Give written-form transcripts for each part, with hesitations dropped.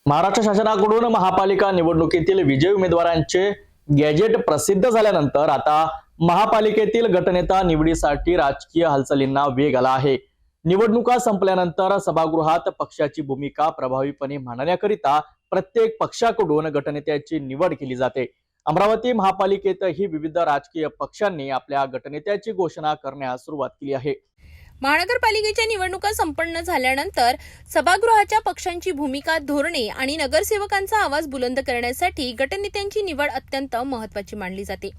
महाराष्ट्र शासनाकडून महापालिका निवडणुकीतील विजयी उमेदवारांचे गॅजेट प्रसिद्ध झाल्यानंतर आता महापालिकेतील गटनेता निवडीसाठी राजकीय हालचालींना वेग आला आहे। निवडणुका संपल्यानंतर सभागृहात पक्षाची भूमिका प्रभावीपणे मांडण्याकरिता प्रत्येक पक्षाकडून गटनेत्याची निवड केली जाते। अमरावती महापालिकेतही विविध राजकीय पक्षांनी आपल्या गटनेत्याची घोषणा करण्यास सुरुवात केली आहे। महानगरपालिकेच्या निवडणुका संपन्न झाल्यानंतर सभागृहाच्या पक्षांची भूमिका, धोरणे आणि नगरसेवकांचा आवाज बुलंद करण्यासाठी गटनेत्यांची निवड अत्यंत महत्त्वाची मानली जाते।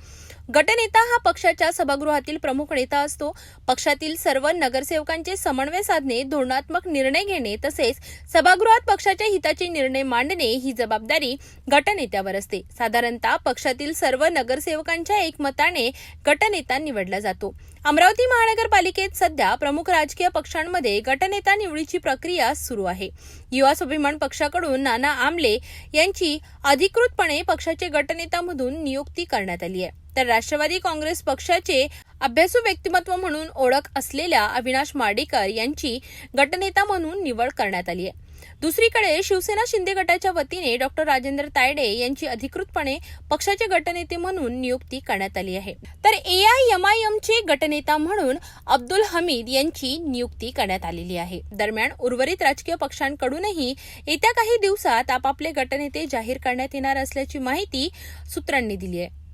गटनेता हा पक्षाच्या सभागृहातील प्रमुख नेता असतो। पक्षातील सर्व नगरसेवकांचे समन्वय साधणे, धोरणात्मक निर्णय घेणे तसेच सभागृहात पक्षाच्या हिताचे निर्णय मांडणे ही जबाबदारी गटनेत्यावर असते। साधारणतः पक्षातील सर्व नगरसेवकांच्या एकमताने गटनेता निवडला जातो। अमरावती महानगरपालिकेत सध्या प्रमुख राजकीय पक्षांमध्ये गटनेता निवडीची प्रक्रिया सुरू आहे। युवा स्वाभिमान पक्षाकडून नाना आमले यांची अधिकृतपणे पक्षाचे गटनेता म्हणून नियुक्ती करण्यात आली आहे, तर राष्ट्रवादी काँग्रेस पक्षाचे अभ्यासू व्यक्तिमत्व म्हणून ओळख असलेल्या अविनाश माडेकर यांची गटनेता म्हणून निवड करण्यात आली आहे। दुसरीकडे शिवसेना शिंदे गटाच्या वतीने डॉक्टर राजेंद्र तायडे यांची अधिकृतपणे पक्षाचे गटनेते म्हणून नियुक्ती करण्यात आली आहे, तर AIMIMचे गटनेता म्हणून अब्दुल हमीद यांची नियुक्ती करण्यात आलेली आहे। दरम्यान उर्वरित राजकीय पक्षांकडूनही येत्या काही दिवसात आपापले गटनेते जाहीर करण्यात येणार असल्याची माहिती सूत्रांनी दिली आहे।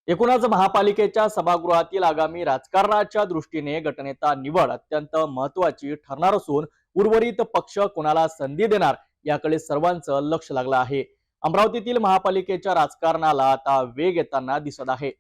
एकूणच महापालिकेच्या सभागृहातील आगामी राजकारणाच्या दृष्टीने गटनेता निवड अत्यंत महत्त्वाची ठरणार असून उर्वरित पक्ष कोणाला संधी देणार याकडे सर्वांचं लक्ष लागलं आहे। अमरावतीतील महापालिकेच्या राजकारणाला आता वेग येताना दिसत आहे।